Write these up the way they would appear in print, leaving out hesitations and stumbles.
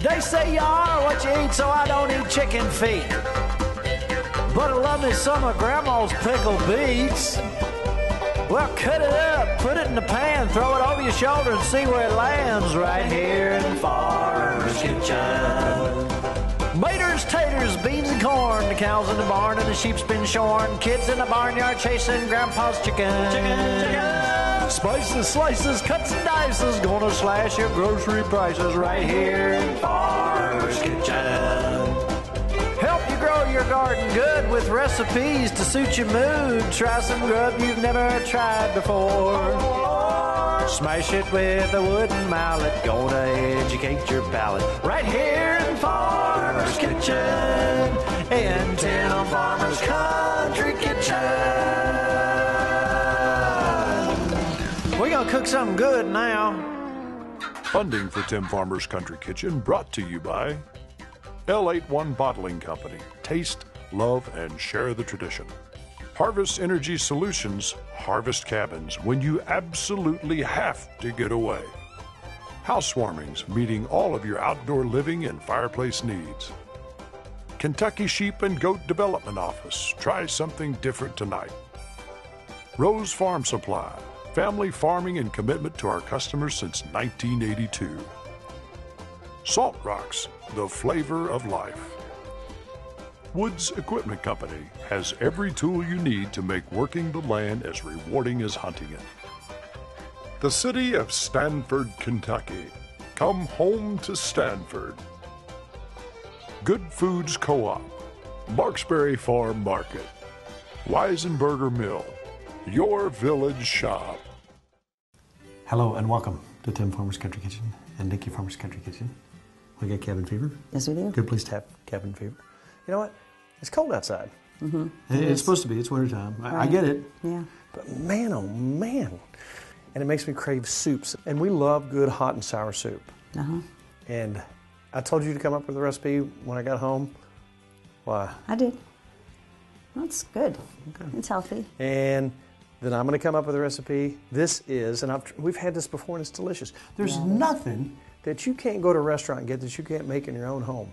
They say you are what you eat, so I don't eat chicken feet. But I love me some of Grandma's pickled beets. Well, cut it up, put it in the pan, throw it over your shoulder and see where it lands right here in Farmer's Kitchen. Maters, taters, beans and corn, the cows in the barn and the sheep's been shorn, kids in the barnyard chasing Grandpa's chicken. Spices, slices, cuts and dices, gonna slash your grocery prices right here in Farmer's Kitchen. Help you grow your garden good with recipes to suit your mood. Try some grub you've never tried before. Smash it with a wooden mallet. Gonna educate your palate right here in Farmer's Kitchen. In Tim Farmer's Country Kitchen. We're gonna cook something good now. Funding for Tim Farmer's Country Kitchen brought to you by L81 Bottling Company. Taste, love, and share the tradition. Harvest Energy Solutions. Harvest cabins when you absolutely have to get away. Housewarmings, meeting all of your outdoor living and fireplace needs. Kentucky Sheep and Goat Development Office. Try something different tonight. Rose Farm Supply. Family farming and commitment to our customers since 1982. Salt Rocks, the flavor of life. Woods Equipment Company has every tool you need to make working the land as rewarding as hunting it. The city of Stanford, Kentucky. Come home to Stanford. Good Foods Co-op. Larkspur Farm Market. Weisenberger Mill. Your village shop. Hello and welcome to Tim Farmer's Country Kitchen and Nikki Farmer's Country Kitchen. We got cabin fever. Yes, we do. Good place to have cabin fever. You know what? It's cold outside. Mm-hmm. It's supposed to be. It's wintertime. Right. I get it. Yeah. But man, oh man. And it makes me crave soups. And we love good hot and sour soup. Uh-huh. And I told you to come up with a recipe when I got home. Why? I did. Well, it's good. Okay. It's healthy. And then I'm going to come up with a recipe. This is, and we've had this before and it's delicious. There's nothing that you can't go to a restaurant and get that you can't make in your own home.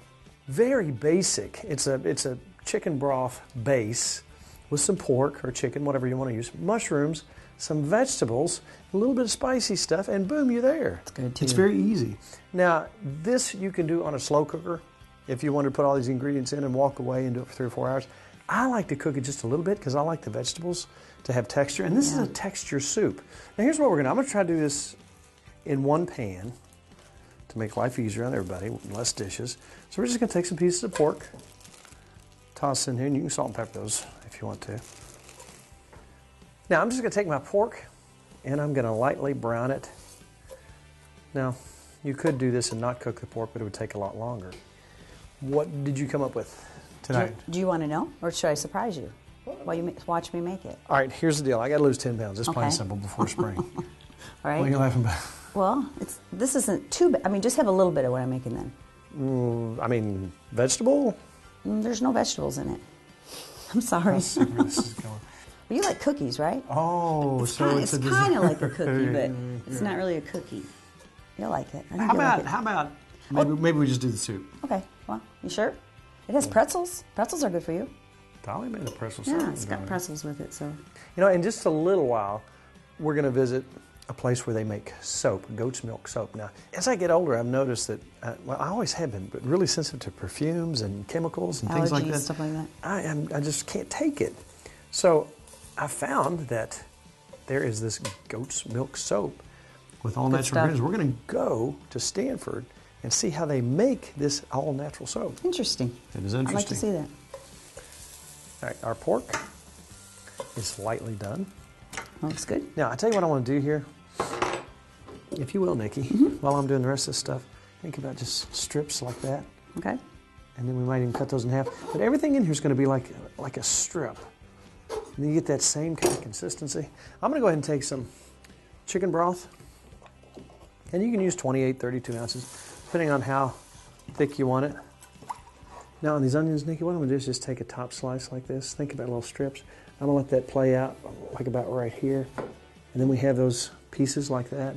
Very basic. It's a chicken broth base with some pork or chicken, whatever you want to use, mushrooms, some vegetables, a little bit of spicy stuff, and boom, you're there. It's good too. It's very easy. Now, this you can do on a slow cooker if you want to put all these ingredients in and walk away and do it for 3 or 4 hours. I like to cook it just a little bit because I like the vegetables to have texture, and this is a texture soup. Now, here's what I'm going to try to do this in one pan to make life easier on everybody, less dishes. So we're just going to take some pieces of pork, toss in here, and you can salt and pepper those if you want to. Now I'm just going to take my pork and I'm going to lightly brown it. Now, you could do this and not cook the pork, but it would take a lot longer. What did you come up with tonight? Do you want to know, or should I surprise you while you watch me make it? All right, here's the deal. I got to lose 10 pounds. It's plain and simple before spring. All right. What are you laughing about? Well, this isn't too bad. I mean, just have a little bit of what I'm making then. I mean, vegetable? There's no vegetables in it. I'm sorry. Let's see where this is going. Well, you like cookies, right? Oh, it's kind of like a cookie, but it's not really a cookie. You'll like it. How about maybe we just do the soup? Okay. Well, you sure? It has pretzels. Pretzels are good for you. Dolly made a pretzel soup. salad. Yeah, it's got pretzels with it, so. You know, in just a little while, we're going to visit a place where they make soap, goat's milk soap. Now, as I get older, I've noticed that, well, I always have been, but really sensitive to perfumes and chemicals and things like that. Stuff like that. I just can't take it. So I found that there is this goat's milk soap with all natural ingredients. We're going to go to Stanford and see how they make this all natural soap. Interesting. It is interesting. I'd like to see that. All right, our pork is lightly done. Looks good. Now, I tell you what I want to do here. If you will, Nikki, while I'm doing the rest of this stuff, think about just strips like that. Okay. And then we might even cut those in half. But everything in here is going to be like a strip. And then you get that same kind of consistency. I'm going to go ahead and take some chicken broth. And you can use 28, 32 ounces, depending on how thick you want it. Now on these onions, Nikki, what I'm going to do is just take a top slice like this. Think about little strips. I'm going to let that play out like about right here. And then we have those pieces like that.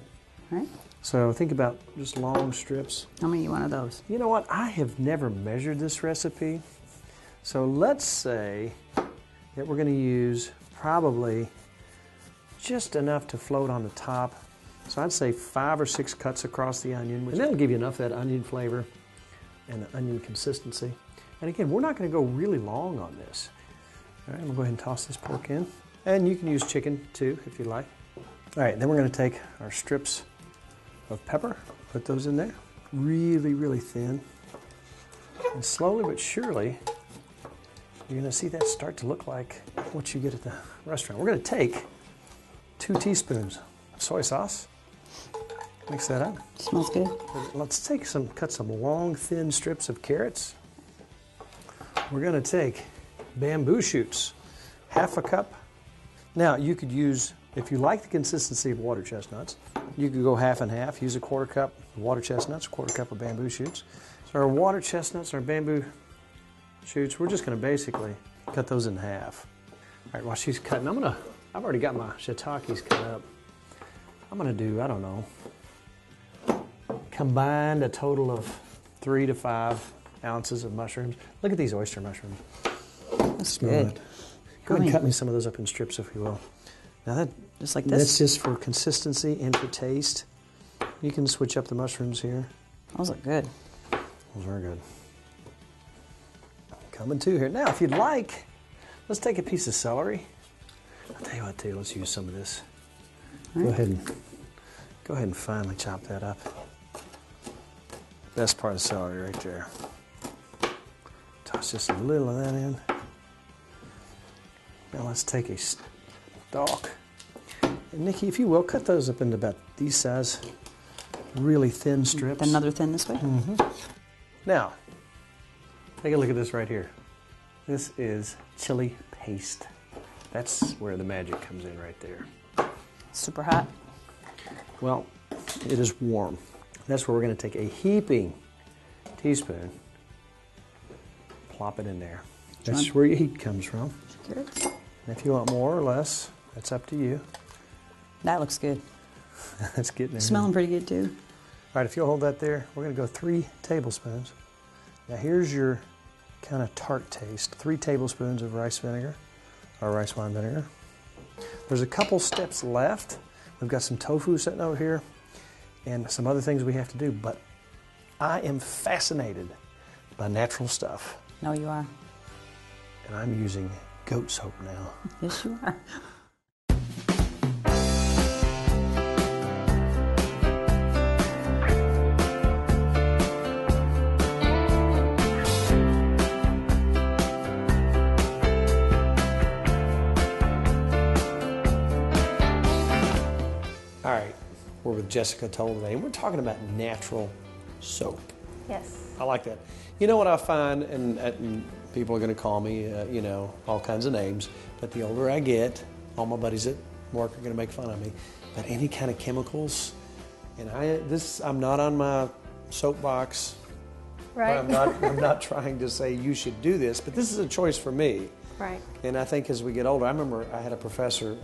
All right. So think about just long strips. How many you want of those? You know what? I have never measured this recipe. So let's say that we're going to use probably just enough to float on the top. So I'd say 5 or 6 cuts across the onion, and that'll give you enough of that onion flavor and the onion consistency. And again, we're not going to go really long on this. All right, we'll go ahead and toss this pork in. And you can use chicken too, if you like. All right, then we're going to take our strips of pepper, put those in there, really, really thin. And slowly but surely, you're going to see that start to look like what you get at the restaurant. We're going to take 2 teaspoons of soy sauce. Mix that up. Smells good. Let's cut some long, thin strips of carrots. We're going to take bamboo shoots, 1/2 cup. Now, you could use, if you like the consistency of water chestnuts, you could go 1/2 and 1/2. Use a 1/4 cup of water chestnuts, 1/4 cup of bamboo shoots. So our water chestnuts, our bamboo shoots, we're just going to basically cut those in 1/2. All right, while she's cutting, I've already got my shiitakes cut up. I'm going to do, I don't know, combined a total of 3 to 5 ounces of mushrooms. Look at these oyster mushrooms. That's good. Go ahead and cut me some of those up in strips, if you will. Now that, just like this? That's just for consistency and for taste. You can switch up the mushrooms here. Those look good. Those are good. Coming to here. Now, if you'd like, let's take a piece of celery. I'll tell you what, too, let's use some of this. Right. Go ahead and finely chop that up. Best part of celery right there. Toss just a little of that in. Now let's take a stalk. And Nikki, if you will, cut those up into about these size, really thin strips. Another thin this way? Mm-hmm. Now, take a look at this right here. This is chili paste. That's where the magic comes in right there. Super hot. Well, it is warm. That's where we're going to take a heaping teaspoon, plop it in there. That's where your heat comes from. Carrots. And if you want more or less, that's up to you. That looks good. That's getting there. Smelling pretty good too. All right, if you'll hold that there, we're going to go 3 tablespoons. Now here's your kind of tart taste. 3 tablespoons of rice vinegar, or rice wine vinegar. There's a couple steps left. We've got some tofu sitting over here and some other things we have to do, but I am fascinated by natural stuff. No, you are. And I'm using goat soap now. Yes, you are. All right, we're with Jessica Toll today, and we're talking about natural soap. Yes. I like that. You know what I find, and people are going to call me, you know, all kinds of names, but the older I get, all my buddies at work are going to make fun of me, but any kind of chemicals, and I'm not on my soapbox. Right. I'm not trying to say you should do this, but this is a choice for me. Right. And I think as we get older, I remember I had a professor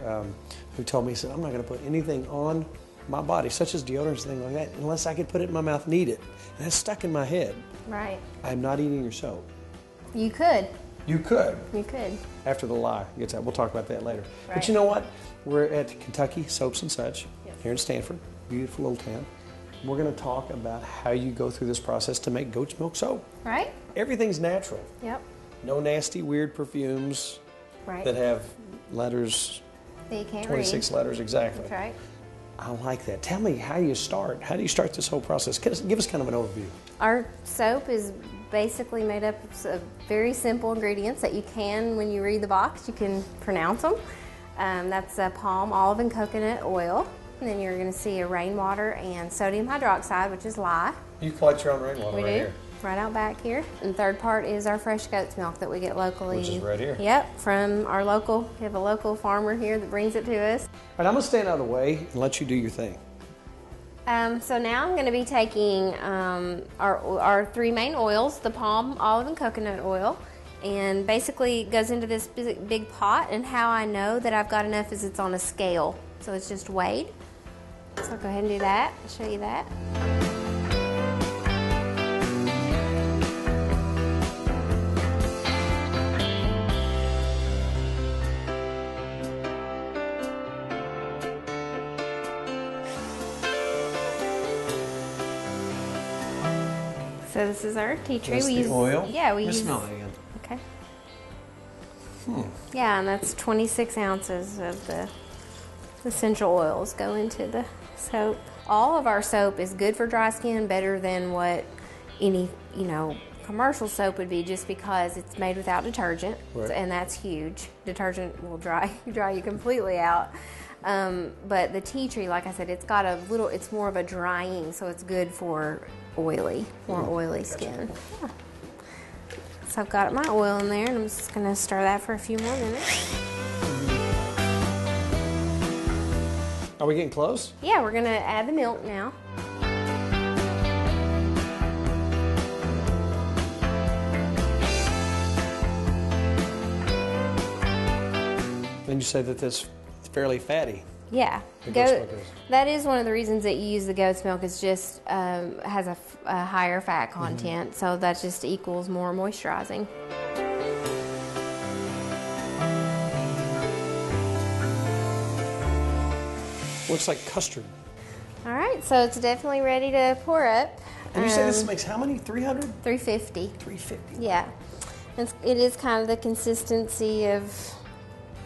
who told me, he said, I'm not going to put anything on my body, such as deodorants and things like that, unless I could put it in my mouth and eat it. And that's stuck in my head. Right. I'm not eating your soap. You could. You could. You could. After the lie gets out. We'll talk about that later. Right. But you know what? We're at Kentucky Soaps and Such, Yes. here in Stanford, beautiful little town. We're going to talk about how you go through this process to make goat's milk soap. Right? Everything's natural. Yep. No nasty, weird perfumes Right. that have letters, That you can't 26 letters exactly. read. That's right. I like that. Tell me how you start. How do you start this whole process? Give us kind of an overview. Our soap is basically made up of very simple ingredients that you can, when you read the box, you can pronounce them. That's palm, olive, and coconut oil. And then you're going to see a rainwater and sodium hydroxide, which is lye. You collect your own rainwater We right do. here. Right out back here. And the third part is our fresh goat's milk that we get locally. Which is right here. Yep, from our local, we have a local farmer here that brings it to us. All right, I'm going to stand out of the way and let you do your thing. So now I'm going to be taking our 3 main oils, the palm, olive, and coconut oil, and basically it goes into this big pot, and how I know that I've got enough is it's on a scale. So it's just weighed. So I'll go ahead and do that. I'll show you that. So this is our tea tree. That's the oil? Yeah, we Let me use. smell it again. Okay. Yeah, and that's 26 ounces of the essential oils go into the soap. All of our soap is good for dry skin, better than what any, commercial soap would be, just because it's made without detergent, Right. and that's huge. Detergent will dry you completely out. But the tea tree, like I said, it's more of a drying, so it's good for more oily skin. Yeah. So I've got my oil in there, and I'm just gonna stir that for a few more minutes. Are we getting close? Yeah, we're gonna add the milk now. Then you say that this is fairly fatty. Yeah, The goat's milk is. that is one of the reasons that you use the goat's milk. It's just has a higher fat content, so that just equals more moisturizing. Looks like custard. All right, so it's definitely ready to pour up. And you say this makes how many? 300? 350. 350. Yeah, it is kind of the consistency of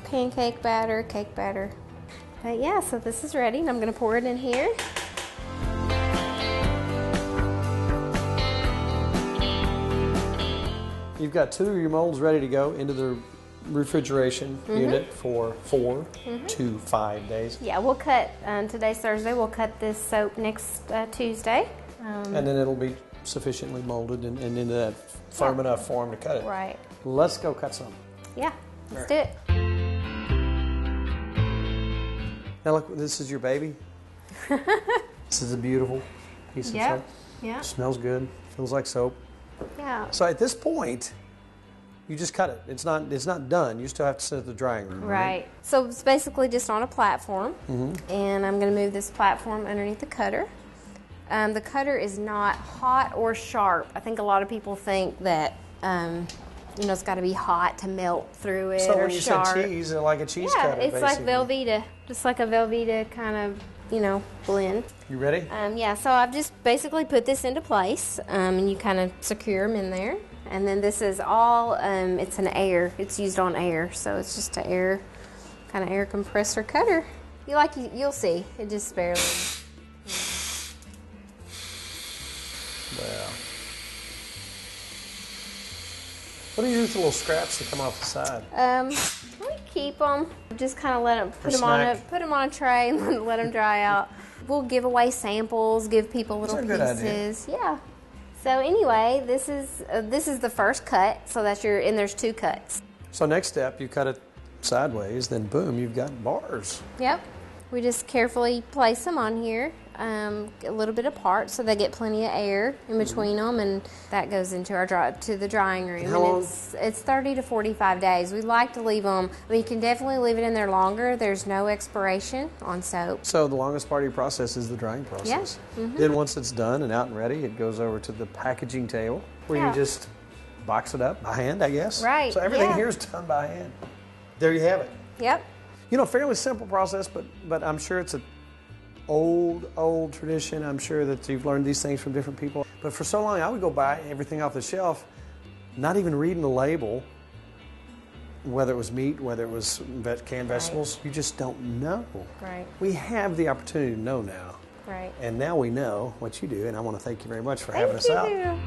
pancake batter, cake batter. But yeah, so this is ready, and I'm going to pour it in here. You've got 2 of your molds ready to go into the refrigeration unit for 4 to 5 days. Yeah, we'll cut, today's Thursday, we'll cut this soap next Tuesday. And then it'll be sufficiently molded and into that firm enough form to cut it. Right. Let's go cut some. Yeah, let's do it. Now look, this is your baby. This is a beautiful piece of soap. Yeah. Smells good. Feels like soap. Yeah. So at this point, you just cut it. It's not done. You still have to sit at the drying room. Right. So it's basically just on a platform, and I'm going to move this platform underneath the cutter. The cutter is not hot or sharp. I think a lot of people think that it's got to be hot to melt through it, So or when you sharp. said cheese, like a cheese Yeah, cutter, it's basically. like Velveeta, just like a Velveeta kind of blend. You ready? Yeah, so I've just basically put this into place, and you kind of secure them in there. And then this is all, it's it's used on air, so it's just an air compressor cutter. You'll see, it just barely. Wow. What do you do with the little scraps that come off the side? We keep them. Just kind of let them put them on a tray and let them dry out. We'll give away samples, give people little That's a good pieces. Yeah. So anyway, this is the first cut. So there's 2 cuts. So next step, you cut it sideways, then boom, you've got bars. Yep. We just carefully place them on here, a little bit apart, so they get plenty of air in between them, and that goes into the drying room. How long? It's 30 to 45 days. We like to leave them. You can definitely leave it in there longer. There's no expiration on soap. So the longest part of your process is the drying process. Yeah. Then once it's done and out and ready, it goes over to the packaging table where you just box it up by hand, I guess. Right, So everything yeah. here is done by hand. There you have it. Yep. Fairly simple process, but I'm sure it's an old tradition. I'm sure that you've learned these things from different people. But for so long, I would go buy everything off the shelf, not even reading the label, whether it was meat, whether it was canned vegetables. You just don't know. Right. We have the opportunity to know now. Right. And now we know what you do, and I want to thank you very much for having us out. Thank you.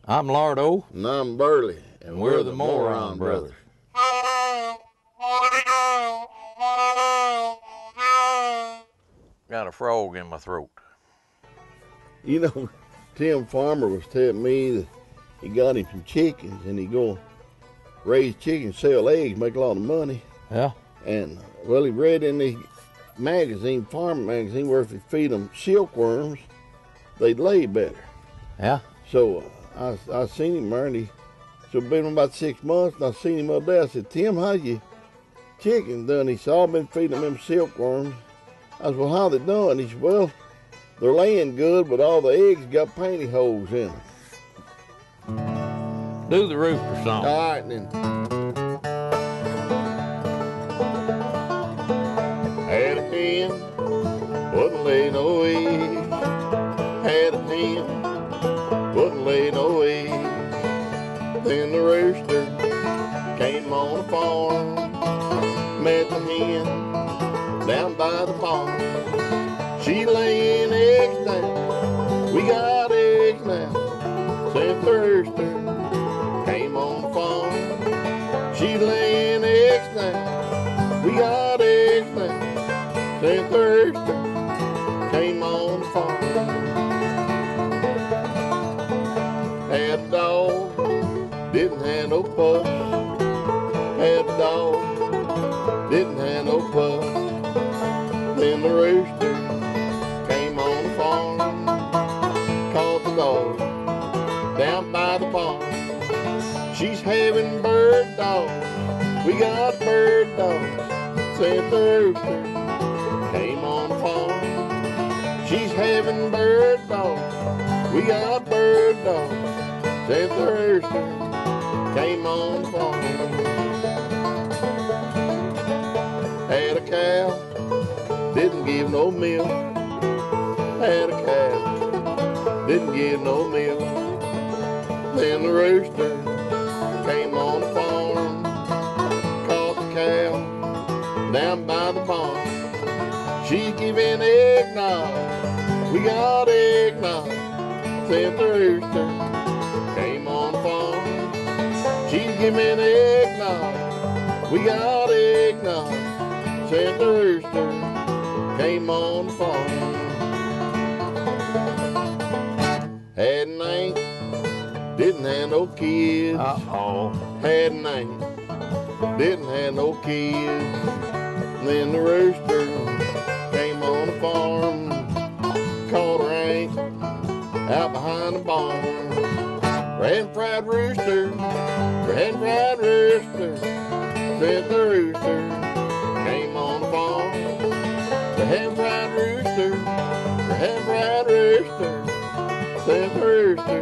I'm Lardo, And I'm Burley, and we're the Moron Brothers. Got a frog in my throat. Tim Farmer was telling me that he got him some chickens, and he go raise chickens, sell eggs, make a lot of money. Yeah? And, he read in the magazine, farm magazine, where if you feed them silkworms, they'd lay better. Yeah. So I seen him there, and so been about 6 months, and I seen him up there. I said, Tim, how's your chicken done? He said, I've been feeding them silkworms. I said, well, how they done? He said, well, they're laying good, but all the eggs got pantyhose in them. Do the rooster song. All right, then. Had a hen, wouldn't lay no eggs. Had a hen, wouldn't lay no eggs. Then the rooster came on the farm, met the hen down by the barn. She laying eggs now, we got eggs now. Said the rooster came on the farm. She laying eggs now, we got eggs now. Said the rooster came on the farm. Had a dog, didn't have no puss. Had a dog, didn't have no puss. Then the rooster came on the farm, caught the dog down by the barn. She's having bird dogs, we got bird dogs. Said the rooster came on the farm. She's having bird dogs, we got bird dogs. Said the rooster came on the farm. Had a cow, didn't give no milk. Had a cow, didn't give no milk. Then the rooster came on the farm, caught the cow down by the barn. She's giving eggnog, we got eggnog. Said the rooster came on the farm. She's giving eggnog, we got eggnog. Said the rooster came on the farm. Had an aunt, didn't have no kids. Had an aunt, didn't have no kids. Then the rooster came on the farm, caught her aunt out behind the barn. Ran fried rooster, ran fried rooster. Said the rooster came on the farm. The hen fried rooster, the hen fried rooster. Said the rooster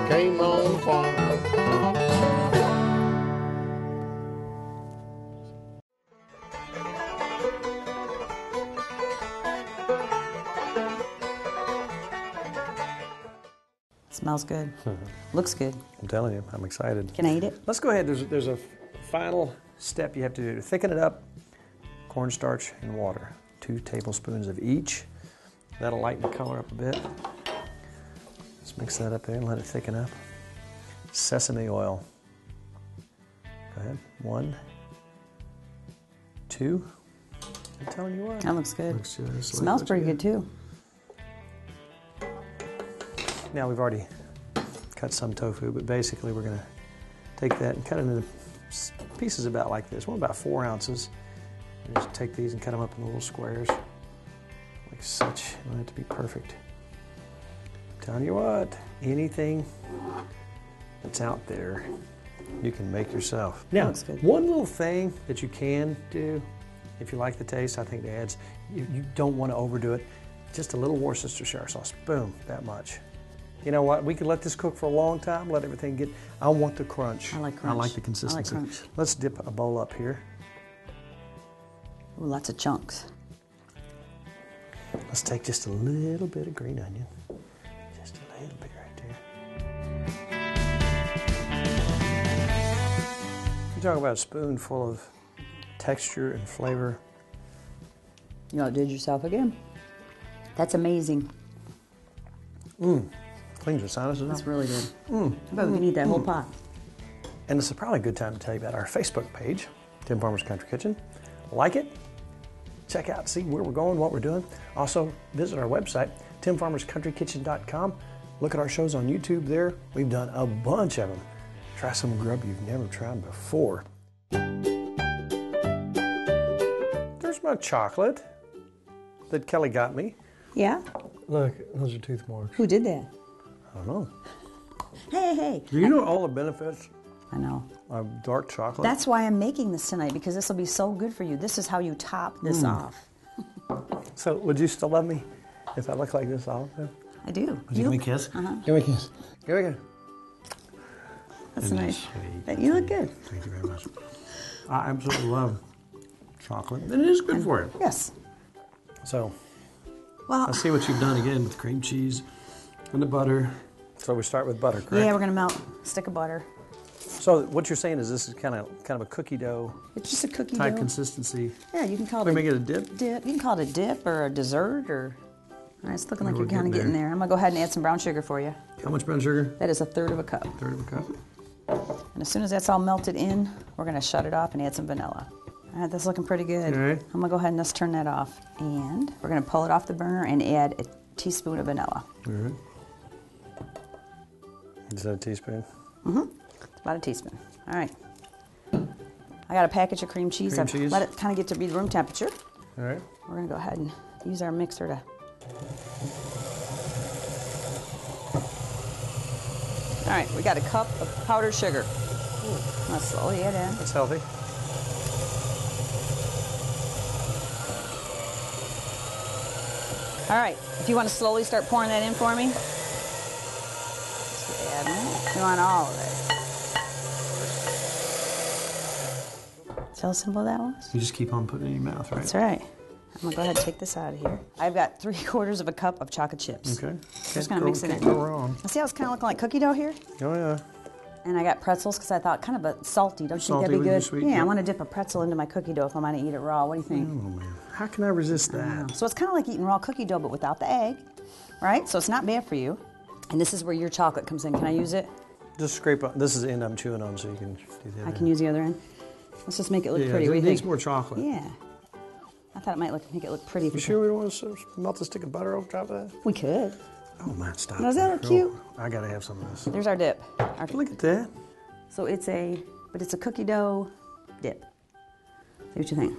came on the farm. Smells good. Looks good. I'm telling you, I'm excited. Can I eat it? Let's go ahead. There's a final step you have to do to thicken it up. Cornstarch and water, 2 tablespoons of each. That'll lighten the color up a bit. Let's mix that up there and let it thicken up. Sesame oil. Go ahead. 1, 2. I'm telling you what. That looks good. Looks just Smells like pretty good too. Now we've already cut some tofu, but basically we're going to take that and cut it into pieces about like this, about 4 ounces. And just take these and cut them up in little squares, like such. You want it to be perfect. I'm telling you what, anything that's out there, you can make yourself. Now, one little thing that you can do, if you like the taste, I think it adds, you don't want to overdo it, just a little Worcestershire sauce, boom, that much. You know what? We could let this cook for a long time, let everything get, I want the crunch. I like crunch. I like the consistency. I like crunch. Let's dip a bowl up here. Ooh, lots of chunks. Let's take just a little bit of green onion. Just a little bit right there. You talk about a spoonful of texture and flavor. You outdid yourself again. That's amazing. Cleans your sinuses out. That's really good. I bet we can eat that whole pot. And this is probably a good time to tell you about our Facebook page, Tim Farmer's Country Kitchen. Like it, check out, see where we're going, what we're doing. Also, visit our website, timfarmerscountrykitchen.com. Look at our shows on YouTube there. We've done a bunch of them. Try some grub you've never tried before. There's my chocolate that Kelly got me. Yeah? Look, those are tooth marks. Who did that? I don't know. Hey. Do you know all the benefits I know. of dark chocolate? That's why I'm making this tonight, because this will be so good for you. This is how you top this off. So, would you still love me if I look like this all the time? I do. Would you give me a kiss? Uh-huh. Give me a kiss. Give me a kiss. That's Isn't that nice. sweet? You look good. Thank you very much. I absolutely love chocolate. And it is good for you. Yes. So, Well, I see what you've done again with cream cheese and the butter. So we start with butter, correct? yeah, we're gonna melt a stick of butter. So what you're saying is this is kind of a cookie dough It's just a cookie type dough. consistency. Yeah, you can call We it make it a dip. dip. You can call it a dip or a dessert or. All right, it's looking like We're you're kind of getting getting there. I'm gonna go ahead and add some brown sugar for you. How much brown sugar? That is 1/3 of a cup. Third of a cup. And as soon as that's all melted in, we're gonna shut it off and add some vanilla. All right, that's looking pretty good. All right. I'm gonna go ahead and just turn that off. And we're gonna pull it off the burner and add a teaspoon of vanilla. All right. Is that a teaspoon? About a teaspoon. All right. I got a package of cream cheese. Cream I've cheese. let it kind of get to be room temperature. All right. We're gonna go ahead and use our mixer to. All right, we got a cup of powdered sugar. Let's slowly add in. That's healthy. All right, if you want to slowly start pouring that in for me. Just add it. You want all of it. See how simple that was? You just keep on putting it in your mouth, right? That's right. I'm gonna go ahead and take this out of here. I've got 3/4 of a cup of chocolate chips. Okay. Just gonna mix it in. Can't go wrong. See how it's kind of looking like cookie dough here? Oh, yeah. And I got pretzels because I thought kind of a salty. Don't you Salty think that'd would be be good? sweet, Yeah, yeah. I want to dip a pretzel into my cookie dough if I'm going to eat it raw. What do you think? Oh, man. How can I resist that? So it's kind of like eating raw cookie dough, but without the egg, right? So it's not bad for you. And this is where your chocolate comes in. Can I use it? Just scrape on. This is the end I'm chewing on, so you can do that. I can use the other end. Let's just make it look Yeah, pretty. What do it you needs think? more chocolate. Yeah. I thought it might make it look pretty. You sure we don't want to melt a stick of butter over top of that? We could. Oh, man, stop. Does that look Oh, cute? I got to have some of this. There's our dip. Look at that. So it's a cookie dough dip. See what you think.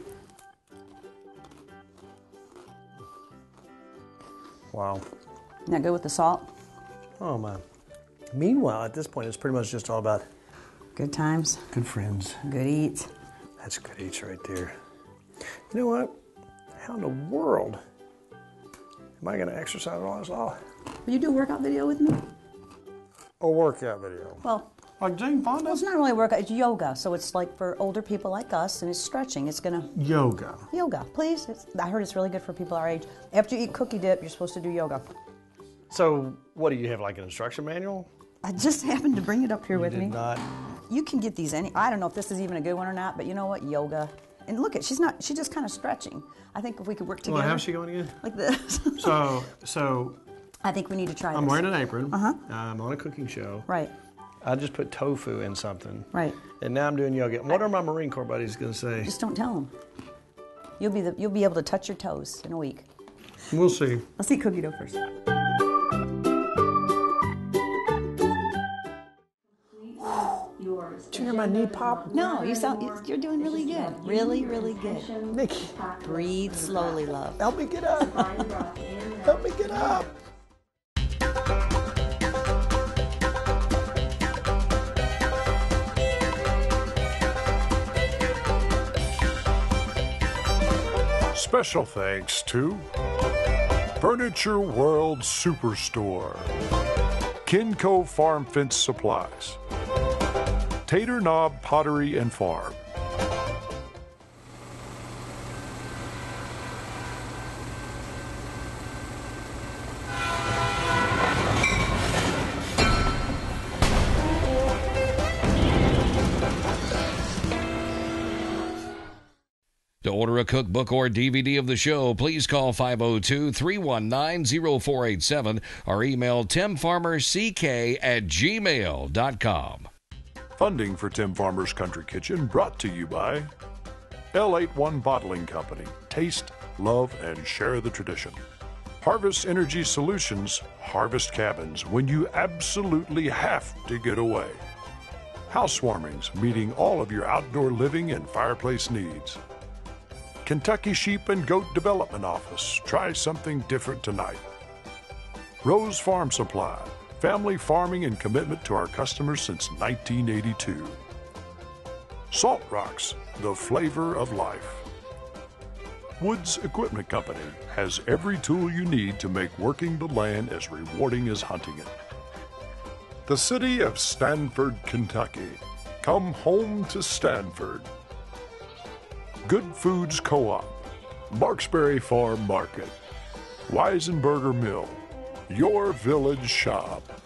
Wow. Isn't that good with the salt? Oh, man. Meanwhile, at this point, it's pretty much just all about Good times, good friends. good eats. That's good eats right there. You know what? How in the world am I going to exercise all this all? Will you do a workout video with me? A workout video. Well, Like Jane Fonda? it's not really a workout, it's yoga. So it's like for older people like us, and it's stretching. It's gonna, Yoga. yoga, please. I heard it's really good for people our age. After you eat cookie dip, you're supposed to do yoga. So, what do you have, like an instruction manual? I just happened to bring it up here with me. Did not. You can get these I don't know if this is even a good one or not, but you know what? Yoga. And look she's just kind of stretching. I think if we could work together. Well, how's she going again? Like this. So I think we need to try I'm this. wearing an apron. Uh-huh. I'm on a cooking show. Right, I just put tofu in something. right. And now I'm doing yoga. What are my Marine Corps buddies going to say? Just don't tell them. You'll be able to touch your toes in a week. We'll see. Let's eat cookie dough first. Did you hear my knee pop? No, you're doing really good. Really, really good. Nikki, Breathe slowly, love. help me get up. Help me get up. Special thanks to Furniture World Superstore, Kencove Farm Fence Supplies, Tater Knob Pottery and Farm. To order a cookbook or DVD of the show, please call 502-319-0487 or email timfarmerck@gmail.com. Funding for Tim Farmer's Country Kitchen brought to you by L81 Bottling Company. Taste, love, and share the tradition. Harvest Energy Solutions, harvest cabins when you absolutely have to get away. Housewarmings, meeting all of your outdoor living and fireplace needs. Kentucky Sheep and Goat Development Office. Try something different tonight. Rose Farm Supply. Family farming and commitment to our customers since 1982. Salt Rocks, the flavor of life. Woods Equipment Company has every tool you need to make working the land as rewarding as hunting it. The city of Stanford, Kentucky. Come home to Stanford. Good Foods Co-op. Marksbury Farm Market. Weisenberger Mill. Your Village Shop.